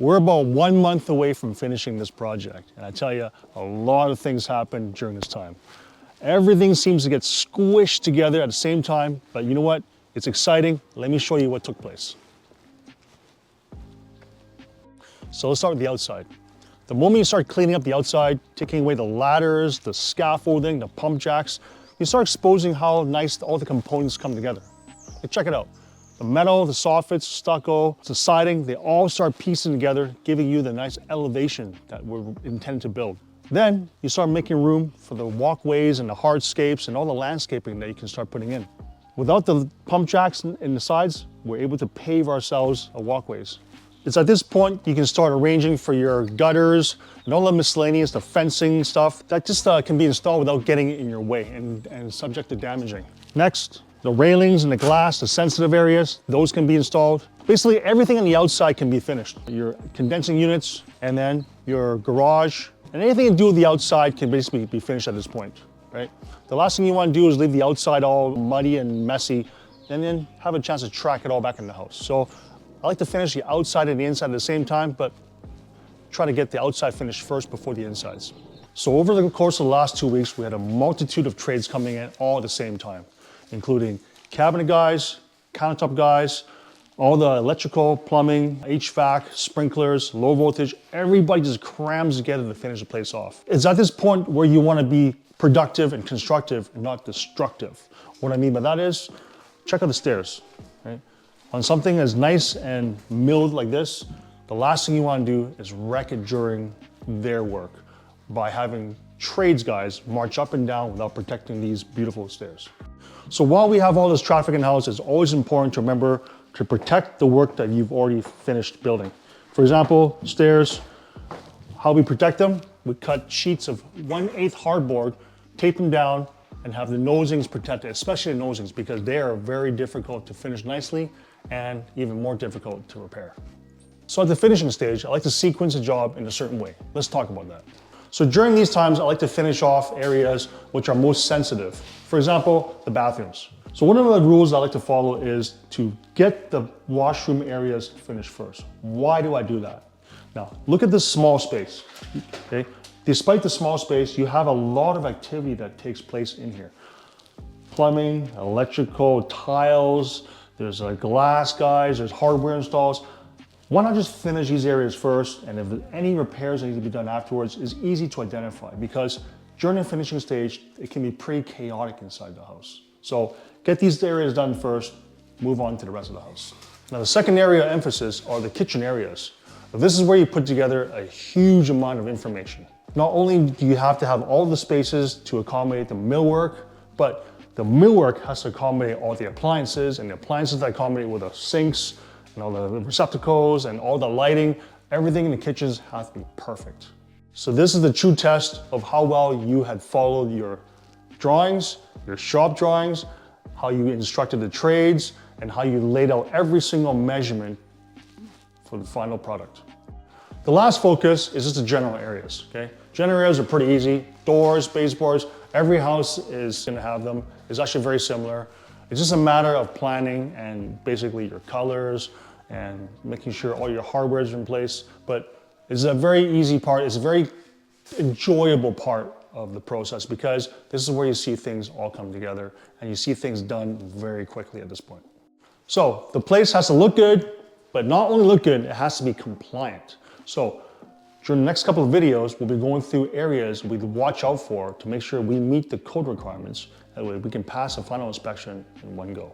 We're about 1 month away from finishing this project, and I tell you, a lot of things happen during this time. Everything seems to get squished together at the same time, but you know what? It's exciting. Let me show you what took place. So let's start with the outside. The moment you start cleaning up the outside, taking away the ladders, the scaffolding, the pump jacks, you start exposing how nice all the components come together. Like, check it out. The metal, the soffits, stucco, the siding, they all start piecing together, giving you the nice elevation that we're intended to build. Then you start making room for the walkways and the hardscapes and all the landscaping that you can start putting in. Without the pump jacks in the sides, we're able to pave ourselves walkways. It's at this point you can start arranging for your gutters and all the miscellaneous, the fencing stuff, that just can be installed without getting in your way and subject to damaging. Next, the railings and the glass, the sensitive areas, those can be installed. Basically everything on the outside can be finished. Your condensing units and then your garage and anything to do with the outside can basically be finished at this point, right? The last thing you want to do is leave the outside all muddy and messy and then have a chance to track it all back in the house. So I like to finish the outside and the inside at the same time, but try to get the outside finished first before the insides. So over the course of the last 2 weeks, we had a multitude of trades coming in all at the same time, including cabinet guys, countertop guys, all the electrical, plumbing, HVAC, sprinklers, low voltage, everybody just crams together to finish the place off. It's at this point where you want to be productive and constructive and not destructive. What I mean by that is, check out the stairs, right? On something as nice and milled like this, the last thing you want to do is wreck it during their work by having trades guys march up and down without protecting these beautiful stairs. So while we have all this traffic in the house, it's always important to remember to protect the work that you've already finished building. For example, stairs, how we protect them? We cut sheets of 1/8 hardboard, tape them down, and have the nosings protected, especially the nosings, because they are very difficult to finish nicely and even more difficult to repair. So at the finishing stage, I like to sequence a job in a certain way. Let's talk about that. So during these times, I like to finish off areas which are most sensitive. For example, the bathrooms. So one of the rules I like to follow is to get the washroom areas finished first. Why do I do that? Now, look at this small space, okay? Despite the small space, you have a lot of activity that takes place in here. Plumbing, electrical, tiles, there's glass guys, there's hardware installs. Why not just finish these areas first, and if any repairs that need to be done afterwards is easy to identify, because during the finishing stage, it can be pretty chaotic inside the house. So get these areas done first, move on to the rest of the house. Now the second area of emphasis are the kitchen areas. Now, this is where you put together a huge amount of information. Not only do you have to have all the spaces to accommodate the millwork, but the millwork has to accommodate all the appliances, and the appliances that accommodate with the sinks, and all the receptacles and all the lighting, everything in the kitchens has to be perfect. So this is the true test of how well you had followed your drawings, your shop drawings, how you instructed the trades, and how you laid out every single measurement for the final product. The last focus is just the general areas, okay? General areas are pretty easy. Doors, baseboards, every house is gonna have them. It's actually very similar. It's just a matter of planning and basically your colors and making sure all your hardware is in place. But it's a very easy part. It's a very enjoyable part of the process, because this is where you see things all come together and you see things done very quickly at this point. So the place has to look good, but not only look good, it has to be compliant. So during the next couple of videos, we'll be going through areas we watch out for to make sure we meet the code requirements. That way we can pass a final inspection in one go.